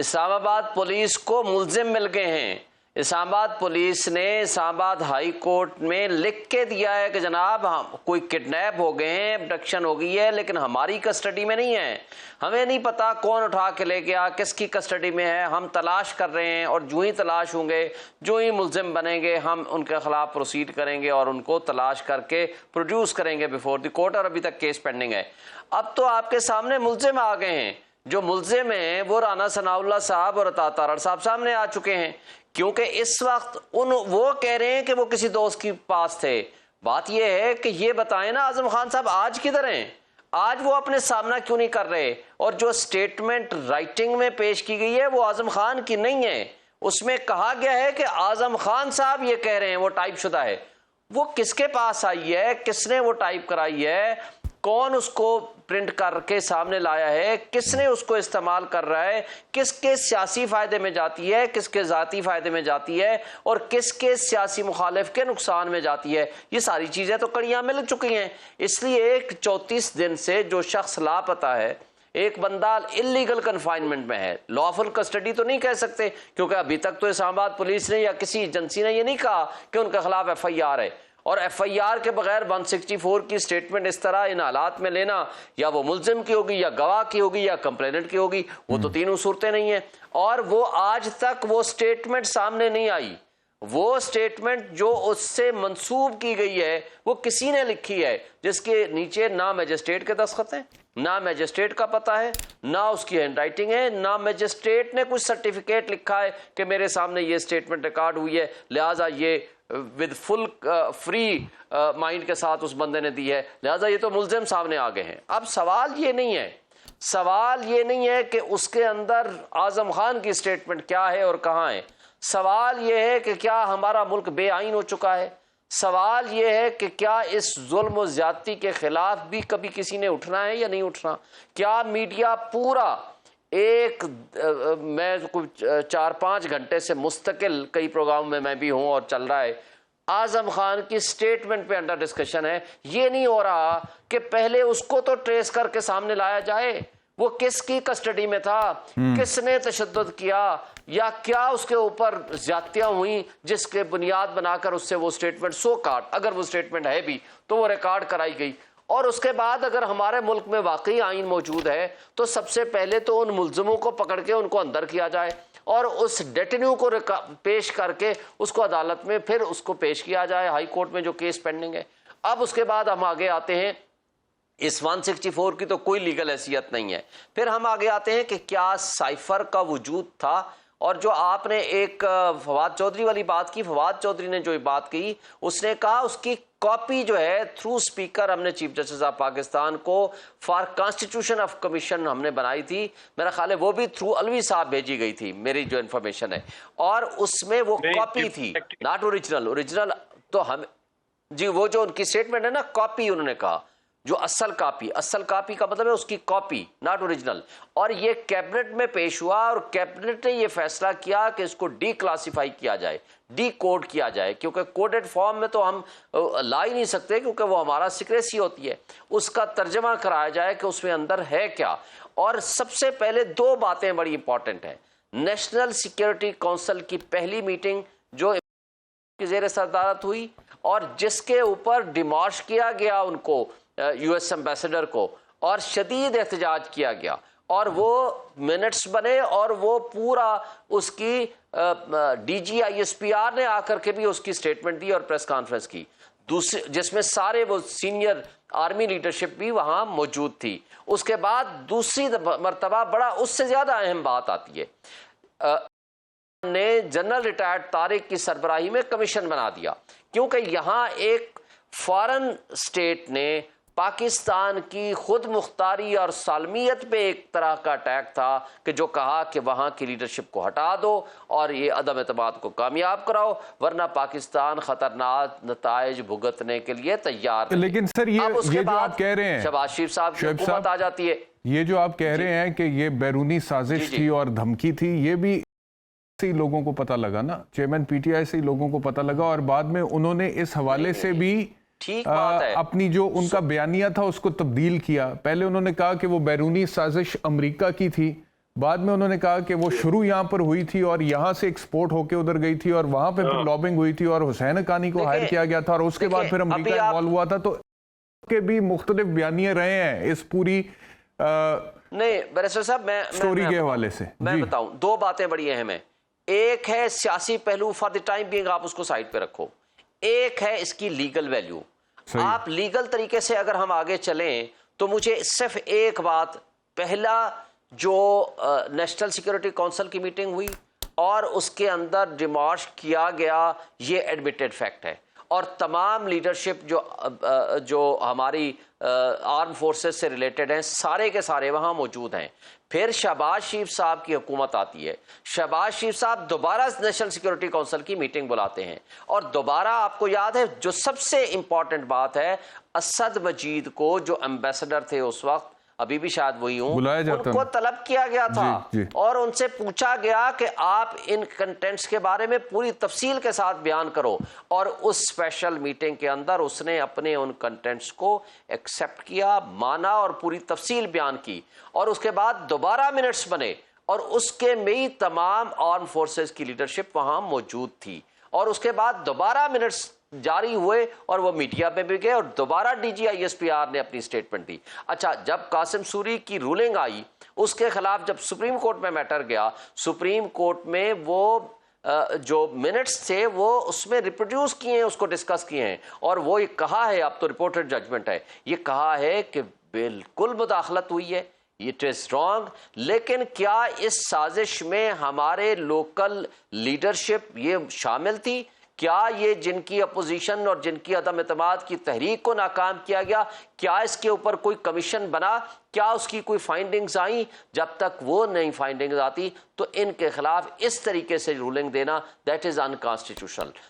Islamabad police को मुल्जिम मिल गए हैं। इस्लामाबाद पुलिस ने इस्लामाबाद हाई कोर्ट में लिख के दिया है कि जनाब हम कोई किडनैप हो गए हैं, अब्डक्शन हो गई है, लेकिन हमारी कस्टडी में नहीं है, हमें नहीं पता कौन उठा के ले गया, किसकी कस्टडी में है, हम तलाश कर रहे हैं और जो ही तलाश होंगे, जो ही मुल्जिम बनेंगे, हम उनके खिलाफ प्रोसीड करेंगे और उनको तलाश करके प्रोड्यूस करेंगे बिफोर द कोर्ट। और अभी तक केस पेंडिंग है। अब तो आपके सामने मुल्जिम आ गए हैं। जो मुल्जिम हैं वो राना सनाउल्लाह साहब और अता तारड़ साहब सामने आ चुके हैं, क्योंकि इस वक्त वो कह रहे हैं कि वो किसी दोस्त के पास थे। बात यह है कि ये बताएं ना आजम खान साहब आज किधर हैं, आज वो अपने सामना क्यों नहीं कर रहे? और जो स्टेटमेंट राइटिंग में पेश की गई है वो आजम खान की नहीं है। उसमें कहा गया है कि आजम खान साहब ये कह रहे हैं, वो टाइप शुदा है। वो किसके पास आई है, किसने वो टाइप कराई है, कौन उसको प्रिंट करके सामने लाया है, किसने उसको इस्तेमाल कर रहा है, किसके सियासी फायदे में जाती है, किसके जाती फायदे में जाती है और किसके सियासी मुखालिफ के नुकसान में जाती है, ये सारी चीजें तो कड़ियां मिल चुकी हैं। इसलिए 34 दिन से जो शख्स लापता है, एक बंदा इलीगल कन्फाइनमेंट में है, लॉफुल कस्टडी तो नहीं कह सकते, क्योंकि अभी तक तो इस्लामाबाद पुलिस ने या किसी एजेंसी ने ये नहीं कहा कि उनके खिलाफ FIR है। और FIR के बगैर 164 की स्टेटमेंट इस तरह इन हालात में लेना, या वो मुल्जिम की होगी, या गवाह की होगी, या कंप्लेनेंट की होगी, वो तो तीनों सूरतें नहीं है। और वो आज तक वो स्टेटमेंट सामने नहीं आई। वो स्टेटमेंट जो उससे मंसूब की गई है वो किसी ने लिखी है, जिसके नीचे ना मजिस्ट्रेट के दस्तखत हैं, ना मजिस्ट्रेट का पता है, ना उसकी हैंड राइटिंग है, ना मजिस्ट्रेट ने कुछ सर्टिफिकेट लिखा है कि मेरे सामने ये स्टेटमेंट रिकॉर्ड हुई है, लिहाजा ये विद फुल फ्री माइंड के साथ उस बंदे ने दी है, लिहाजा ये तो मुल्जिम सामने आ गए हैं। अब सवाल ये नहीं है, सवाल ये नहीं है कि उसके अंदर आजम खान की स्टेटमेंट क्या है और कहाँ है। सवाल ये है कि क्या हमारा मुल्क बेआईन हो चुका है। सवाल ये है कि क्या इस जुल्म और ज्यादती के खिलाफ भी कभी किसी ने उठना है या नहीं उठना। क्या मीडिया पूरा मैं कुछ 4-5 घंटे से मुस्तकिल कई प्रोग्राम में मैं भी हूं और चल रहा है, आजम खान की स्टेटमेंट पे अंडर डिस्कशन है। ये नहीं हो रहा कि पहले उसको तो ट्रेस करके सामने लाया जाए, वो किसकी कस्टडी में था, किसने तशद्दुद किया, या क्या उसके ऊपर ज्यादतियां हुई जिसके बुनियाद बनाकर उससे वो स्टेटमेंट अगर वो स्टेटमेंट है भी तो वो रिकॉर्ड कराई गई। और उसके बाद अगर हमारे मुल्क में वाकई आइन मौजूद है तो सबसे पहले तो उन मुल्जिमों को पकड़ के उनको अंदर किया जाए और उस डेटेन्यू को पेश करके उसको अदालत में फिर उसको पेश किया जाए, हाई कोर्ट में जो केस पेंडिंग है। अब उसके बाद हम आगे आते हैं, इस 164 की तो कोई लीगल हैसियत नहीं है। फिर हम आगे आते हैं कि क्या साइफर का वजूद था। और जो आपने एक फवाद चौधरी वाली बात की, फवाद चौधरी ने जो बात की, उसने कहा उसकी कॉपी जो है थ्रू स्पीकर हमने चीफ जस्टिस ऑफ पाकिस्तान को फॉर कॉन्स्टिट्यूशन ऑफ कमीशन हमने बनाई थी। मेरा ख्याल है वो भी थ्रू अलवी साहब भेजी गई थी, मेरी जो इन्फॉर्मेशन है, और उसमें वो कॉपी थी, नॉट ओरिजिनल तो हम जी वो जो उनकी स्टेटमेंट है ना, कॉपी उन्होंने कहा, जो असल कापी का मतलब है उसकी कॉपी, नॉट ओरिजिनल। और ये कैबिनेट में पेश हुआ और कैबिनेट ने ये फैसला किया कि इसको डी क्लासिफाई किया जाए, डी कोड किया जाए, क्योंकि कोडेड फॉर्म में तो हम ला ही नहीं सकते क्योंकि वो हमारा सीक्रेसी होती है। उसका तर्जमा कराया जाए कि उसमें अंदर है क्या। और सबसे पहले 2 बातें बड़ी इंपॉर्टेंट है। नेशनल सिक्योरिटी काउंसिल की पहली मीटिंग जो की जेर सदारत हुई और जिसके ऊपर डिमॉश किया गया उनको US एम्बेसडर को, और शदीद एहतजाज किया गया, और वो मिनट्स बने और वो पूरा उसकी DG ISPR ने आकर के भी उसकी स्टेटमेंट दी और प्रेस कॉन्फ्रेंस की, दूसरे जिसमें सारे वो सीनियर आर्मी लीडरशिप भी वहां मौजूद थी। उसके बाद दूसरी मर्तबा बड़ा उससे ज्यादा अहम बात आती है, ने जनरल रिटायर्ड तारिक की सरबराही में कमीशन बना दिया, क्योंकि यहां एक फॉरेन स्टेट ने पाकिस्तान की खुद मुख्तारी और सालमियत पे एक तरह का अटैक था कि जो कहा कि वहां की लीडरशिप को हटा दो और ये अदम एतमाद को कामयाब कराओ, वरना पाकिस्तान खतरनाक नताइज भुगतने के लिए तैयार। लेकिन सर ये जो आप कह रहे हैं, शहबाज शरीफ साहब की हुकूमत आ जाती है, ये जो आप कह रहे हैं कि ये बैरूनी साजिश थी और धमकी थी, ये भी ही लोगों को पता लगा ना, चेयरमैन PTI से ही लोगों को पता लगा, और बाद में उन्होंने इस हवाले से भी ठीक बात है, अपनी जो उनका बयानिया था उसको तब्दील किया। पहले उन्होंने कहा कि वो बैरूनी साजिश अमेरिका की थी, बाद में उन्होंने कहा कि वो शुरू यहाँ पर हुई थी और यहाँ से एक्सपोर्ट होके उधर गई थी और वहां पे फिर लॉबिंग हुई थी और हुसैन हक्कानी को हायर किया गया था और उसके बाद फिर अमेरिका इन्वॉल्व हुआ था। तो के भी मुख्तलिफ बयानिए रहे हैं इस पूरी नहीं बैरिस्टर साहब, मैं स्टोरी के हवाले से मैं बताऊं, दो बातें बड़ी अहम है। एक है सियासी पहलू, फॉर द टाइम बीइंग आप उसको साइड पे रखो। एक है इसकी लीगल वैल्यू। आप लीगल तरीके से अगर हम आगे चलें तो मुझे सिर्फ एक बात, पहला जो नेशनल सिक्योरिटी काउंसिल की मीटिंग हुई और उसके अंदर डिमार्श किया गया, ये एडमिटेड फैक्ट है और तमाम लीडरशिप जो हमारी आर्म फोर्सेस से रिलेटेड हैं सारे के सारे वहाँ मौजूद हैं। फिर शहबाज शरीफ साहब की हुकूमत आती है, शहबाज शरीफ साहब दोबारा नेशनल सिक्योरिटी काउंसिल की मीटिंग बुलाते हैं और दोबारा आपको याद है जो सबसे इंपॉर्टेंट बात है, असद मजीद को जो एम्बेसडर थे उस वक्त, अभी भी शायद वही हूं, उनको तलब किया गया था जी। और उनसे पूछा गया कि आप इन कंटेंट्स के बारे में पूरी तफसील के साथ बयान करो और उस स्पेशल मीटिंग के अंदर उसने अपने उन कंटेंट्स को एक्सेप्ट किया, माना और पूरी तफसील बयान की और उसके बाद दोबारा मिनट्स बने और उसके में ही तमाम आर्म फोर्सेस की लीडरशिप वहां मौजूद थी और उसके बाद दोबारा मिनट्स जारी हुए और वो मीडिया में भी गए और दोबारा DGISPR ने अपनी स्टेटमेंट दी। अच्छा, जब कासिम सूरी की रूलिंग आई उसके खिलाफ जब सुप्रीम कोर्ट में मैटर गया, सुप्रीम कोर्ट में वो जो मिनट्स थे वो उसमें रिप्रोड्यूस किए हैं, उसको डिस्कस किए हैं और वो ये कहा है, अब तो रिपोर्टेड जजमेंट है, ये कहा है कि बिल्कुल मुदाखलत हुई है, इट इज रॉन्ग। लेकिन क्या इस साजिश में हमारे लोकल लीडरशिप ये शामिल थी? क्या ये जिनकी अपोजिशन और जिनकी अदम एतमाद की तहरीक को नाकाम किया गया, क्या इसके ऊपर कोई कमीशन बना? क्या उसकी कोई फाइंडिंग्स आई? जब तक वो नई फाइंडिंग्स आती तो इनके खिलाफ इस तरीके से रूलिंग देना दैट इज अनकॉन्स्टिट्यूशनल।